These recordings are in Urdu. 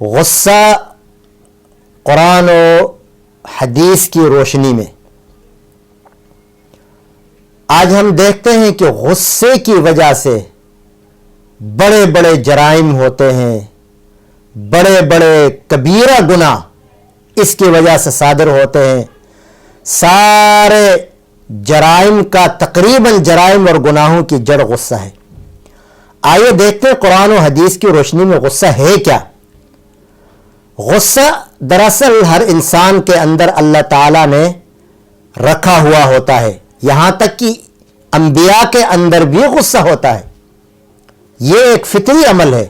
غصہ قرآن و حدیث کی روشنی میں آج ہم دیکھتے ہیں کہ غصے کی وجہ سے بڑے بڑے جرائم ہوتے ہیں، بڑے بڑے کبیرہ گناہ اس کی وجہ سے صادر ہوتے ہیں۔ سارے جرائم کا تقریباً جرائم اور گناہوں کی جڑ غصہ ہے۔ آئیے دیکھتے ہیں قرآن و حدیث کی روشنی میں غصہ ہے کیا۔ غصہ دراصل ہر انسان کے اندر اللہ تعالیٰ نے رکھا ہوا ہوتا ہے، یہاں تک کہ انبیاء کے اندر بھی غصہ ہوتا ہے۔ یہ ایک فطری عمل ہے،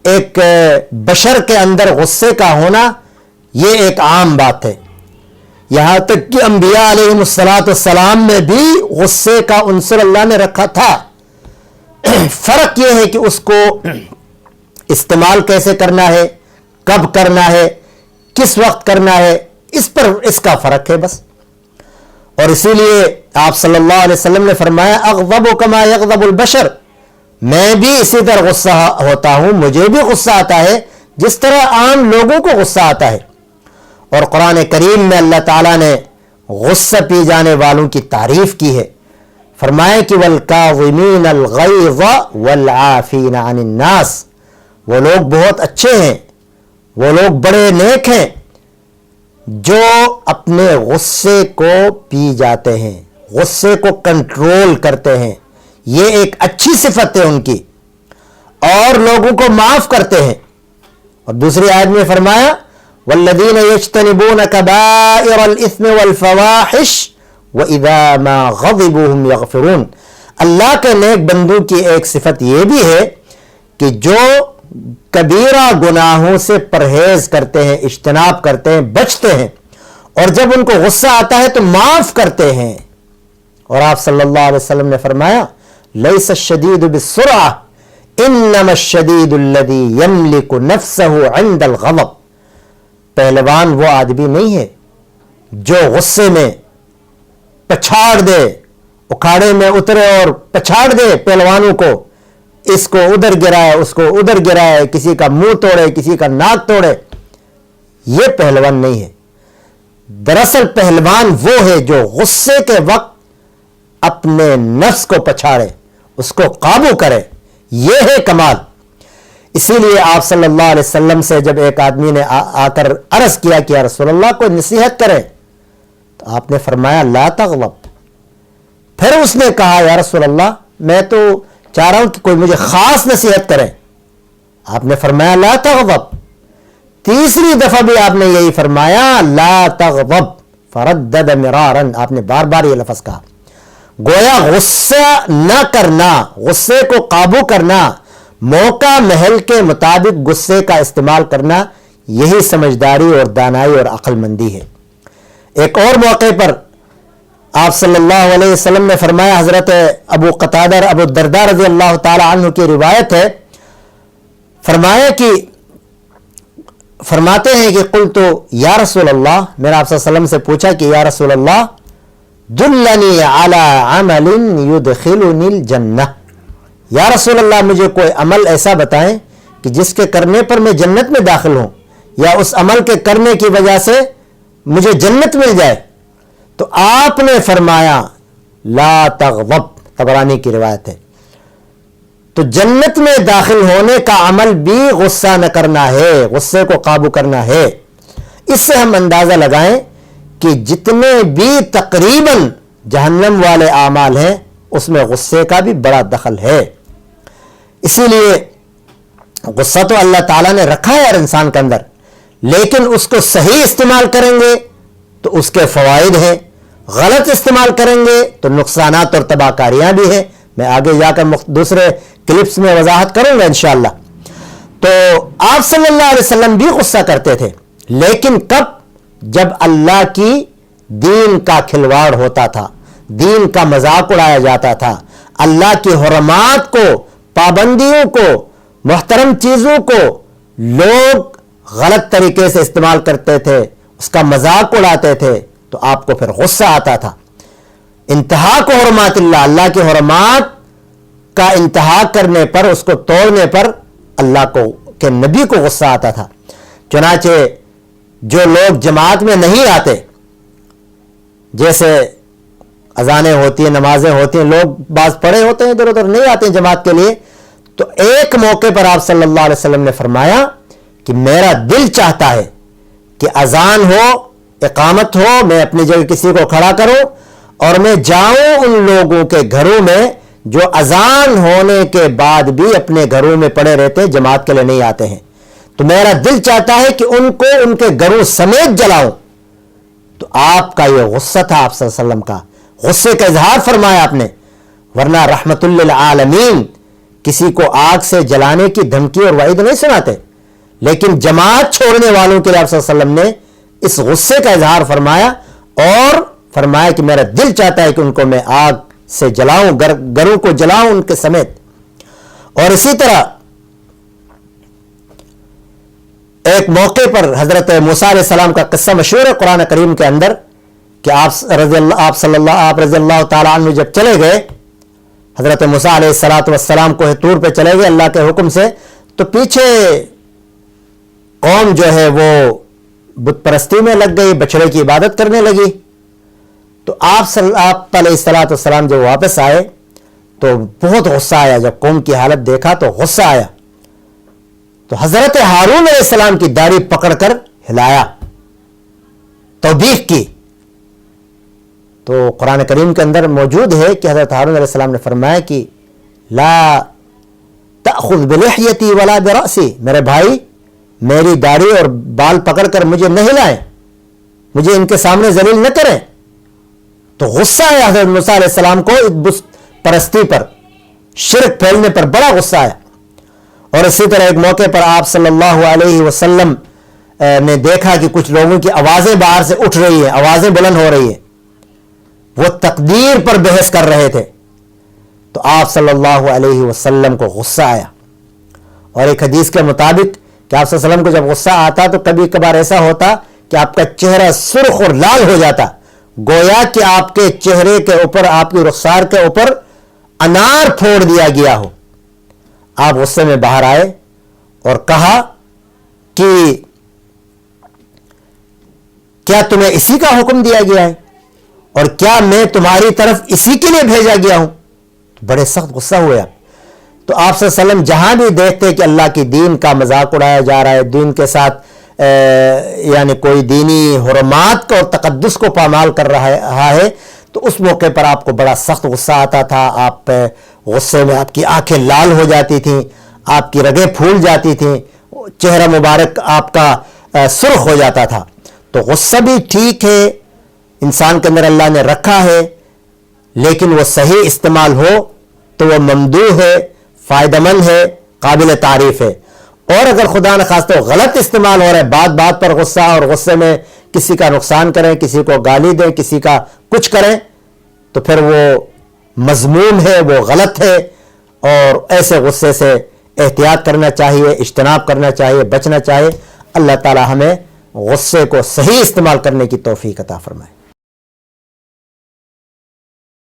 ایک بشر کے اندر غصے کا ہونا یہ ایک عام بات ہے۔ یہاں تک کہ انبیاء علیہ السلام میں بھی غصے کا عنصر اللہ نے رکھا تھا۔ فرق یہ ہے کہ اس کو استعمال کیسے کرنا ہے، کب کرنا ہے، کس وقت کرنا ہے، اس کا فرق ہے بس۔ اور اسی لیے آپ صلی اللہ علیہ وسلم نے فرمایا اغضب کما یغضب البشر، میں بھی اسی طرح غصہ ہوتا ہوں، مجھے بھی غصہ آتا ہے جس طرح عام لوگوں کو غصہ آتا ہے۔ اور قرآن کریم میں اللہ تعالیٰ نے غصہ پی جانے والوں کی تعریف کی ہے، فرمایا کہ والکاظمین الغیظ والعافین عن الناس، وہ لوگ بہت اچھے ہیں، وہ لوگ بڑے نیک ہیں جو اپنے غصے کو پی جاتے ہیں، غصے کو کنٹرول کرتے ہیں، یہ ایک اچھی صفت ہے ان کی، اور لوگوں کو معاف کرتے ہیں۔ اور دوسری آیت میں فرمایا والذین یجتنبون کبائر الاثم والفواحش وَإِذَا مَا غَضِبُوا هُمْ يَغْفِرُونَ، اللہ کے نیک بندوں کی ایک صفت یہ بھی ہے کہ جو کبیرہ گناہوں سے پرہیز کرتے ہیں، اجتناب کرتے ہیں، بچتے ہیں، اور جب ان کو غصہ آتا ہے تو معاف کرتے ہیں۔ اور آپ صلی اللہ علیہ وسلم نے فرمایا لَيْسَ الشَّدِيدُ بِالسُّرْعَةِ إِنَّمَا الشَّدِيدُ الَّذِي يَمْلِكُ نَفْسَهُ عِنْدَ الْغَضَبِ، پہلوان وہ آدمی نہیں ہے جو غصے میں پچھاڑ دے، اکھاڑے میں اترے اور پچھاڑ دے پہلوانوں کو، اس کو ادھر گرائے، اس کو ادھر گرائے، کسی کا منہ توڑے، کسی کا ناک توڑے، یہ پہلوان نہیں ہے۔ دراصل پہلوان وہ ہے جو غصے کے وقت اپنے نفس کو پچھاڑے، اس کو قابو کرے، یہ ہے کمال۔ اسی لیے آپ صلی اللہ علیہ وسلم سے جب ایک آدمی نے آ کر عرض کیا کہ یا رسول اللہ کو نصیحت کرے، تو آپ نے فرمایا لا تغضب۔ پھر اس نے کہا یا رسول اللہ میں تو چاہ رہا ہوں کہ کوئی مجھے خاص نصیحت کرے، آپ نے فرمایا لا تغضب۔ تیسری دفعہ بھی آپ نے یہی فرمایا لا تغضب، فردد مرارا، آپ نے بار بار یہ لفظ کہا۔ گویا غصہ نہ کرنا، غصے کو قابو کرنا، موقع محل کے مطابق غصے کا استعمال کرنا، یہی سمجھداری اور دانائی اور عقل مندی ہے۔ ایک اور موقع پر آپ صلی اللہ علیہ وسلم نے فرمایا، حضرت ابو قتادہ ابو الدرداء رضی اللہ تعالی عنہ کی روایت ہے، فرمایا کہ فرماتے ہیں کہ قلت یا رسول اللہ، میں نے آپ صلی اللہ علیہ وسلم سے پوچھا کہ یا رسول اللہ دلنی علی عمل یدخلنی الجنہ، یا رسول اللہ مجھے کوئی عمل ایسا بتائیں کہ جس کے کرنے پر میں جنت میں داخل ہوں، یا اس عمل کے کرنے کی وجہ سے مجھے جنت مل جائے۔ تو آپ نے فرمایا لا تغضب، طبرانی کی روایت ہے۔ تو جنت میں داخل ہونے کا عمل بھی غصہ نہ کرنا ہے، غصے کو قابو کرنا ہے۔ اس سے ہم اندازہ لگائیں کہ جتنے بھی تقریباً جہنم والے اعمال ہیں اس میں غصے کا بھی بڑا دخل ہے۔ اسی لیے غصہ تو اللہ تعالیٰ نے رکھا ہے ہر انسان کے اندر، لیکن اس کو صحیح استعمال کریں گے تو اس کے فوائد ہیں، غلط استعمال کریں گے تو نقصانات اور تباہ کاریاں بھی ہیں۔ میں آگے جا کر دوسرے کلپس میں وضاحت کروں گا انشاءاللہ۔ تو آپ صلی اللہ علیہ وسلم بھی غصہ کرتے تھے، لیکن کب؟ جب اللہ کی دین کا کھلواڑ ہوتا تھا، دین کا مذاق اڑایا جاتا تھا، اللہ کی حرمات کو، پابندیوں کو، محترم چیزوں کو لوگ غلط طریقے سے استعمال کرتے تھے، اس کا مذاق اڑاتے تھے، تو آپ کو پھر غصہ آتا تھا۔ انتہا کو حرمات اللہ کی حرمات کا انتہا کرنے پر، اس کو توڑنے پر اللہ کو کے نبی کو غصہ آتا تھا. چنانچہ جو لوگ جماعت میں نہیں آتے، جیسے اذانیں ہوتی ہیں، نمازیں ہوتی ہیں، لوگ بعض پڑھے ہوتے ہیں ادھر ادھر نہیں آتے ہیں جماعت کے لیے، تو ایک موقع پر آپ صلی اللہ علیہ وسلم نے فرمایا کہ میرا دل چاہتا ہے کہ اذان ہو، اقامت ہو، میں اپنی جگہ کسی کو کھڑا کروں اور میں جاؤں ان لوگوں کے گھروں میں جو اذان ہونے کے بعد بھی اپنے گھروں میں پڑے رہتے ہیں، جماعت کے لیے نہیں آتے ہیں. تو میرا دل چاہتا ہے کہ ان کو ان کے گھروں سمیت جلاؤں. تو آپ کا یہ غصہ تھا، آپ صلی اللہ علیہ وسلم کا غصے کا اظہار فرمایا آپ نے. ورنہ رحمت للعالمین کسی کو آگ سے جلانے کی دھمکی اور وعید نہیں سناتے، لیکن جماعت چھوڑنے والوں کے لیے آپ صلی اللہ علیہ وسلم نے اس غصے کا اظہار فرمایا اور فرمایا کہ میرا دل چاہتا ہے کہ ان کو میں آگ سے جلاؤں، گھروں کو جلاؤں ان کے سمیت. اور اسی طرح ایک موقع پر حضرت موسیٰ علیہ السلام کا قصہ مشہور ہے قرآن کریم کے اندر کہ آپ رضی اللہ تعالیٰ عنہ جب چلے گئے، حضرت موسیٰ علیہ السلام کو طور پہ چلے گئے اللہ کے حکم سے، تو پیچھے قوم جو ہے وہ بت پرستی میں لگ گئی، بچڑے کی عبادت کرنے لگی. تو آپ علیہ السلام جب واپس آئے تو بہت غصہ آیا. جب قوم کی حالت دیکھا تو غصہ آیا، تو حضرت ہارون علیہ السلام کی داڑھی پکڑ کر ہلایا، توبیخ کی. تو قرآن کریم کے اندر موجود ہے کہ حضرت ہارون علیہ السلام نے فرمایا کہ لا تأخذ بلحیتی ولا برأسی، میرے بھائی میری داڑھی اور بال پکڑ کر مجھے نہ ہلائیں، مجھے ان کے سامنے ذلیل نہ کریں. تو غصہ آیا حضرت موسیٰ علیہ السلام کو بت پرستی پر، شرک پھیلنے پر بڑا غصہ آیا. اور اسی طرح ایک موقع پر آپ صلی اللہ علیہ وسلم نے دیکھا کہ کچھ لوگوں کی آوازیں باہر سے اٹھ رہی ہیں، آوازیں بلند ہو رہی ہیں، وہ تقدیر پر بحث کر رہے تھے. تو آپ صلی اللہ علیہ وسلم کو غصہ آیا. اور ایک حدیث کے مطابق کہ آپ صلی اللہ علیہ وسلم کو جب غصہ آتا تو کبھی کبھار ایسا ہوتا کہ آپ کا چہرہ سرخ اور لال ہو جاتا، گویا کہ آپ کے چہرے کے اوپر، آپ کی رخسار کے اوپر انار پھوڑ دیا گیا ہو. آپ غصے میں باہر آئے اور کہا کہ کیا تمہیں اسی کا حکم دیا گیا ہے اور کیا میں تمہاری طرف اسی کے لیے بھیجا گیا ہوں؟ بڑے سخت غصہ ہوئے. تو آپ صلی اللہ علیہ وسلم جہاں بھی دیکھتے کہ اللہ کی دین کا مذاق اڑایا جا رہا ہے، دین کے ساتھ یعنی کوئی دینی حرمات کو اور تقدس کو پامال کر رہا ہے، تو اس موقع پر آپ کو بڑا سخت غصہ آتا تھا. آپ غصے میں آپ کی آنکھیں لال ہو جاتی تھیں، آپ کی رگیں پھول جاتی تھیں، چہرہ مبارک آپ کا سرخ ہو جاتا تھا. تو غصہ بھی ٹھیک ہے، انسان کے اندر اللہ نے رکھا ہے، لیکن وہ صحیح استعمال ہو تو وہ ممدوح ہے، فائدہ مند ہے، قابل تعریف ہے. اور اگر خدا نخواستہ غلط استعمال ہو رہا ہے، بات بات پر غصہ اور غصے میں کسی کا نقصان کریں، کسی کو گالی دیں، کسی کا کچھ کریں، تو پھر وہ مذموم ہے، وہ غلط ہے. اور ایسے غصے سے احتیاط کرنا چاہیے، اجتناب کرنا چاہیے، بچنا چاہیے. اللہ تعالی ہمیں غصے کو صحیح استعمال کرنے کی توفیق عطا فرمائے.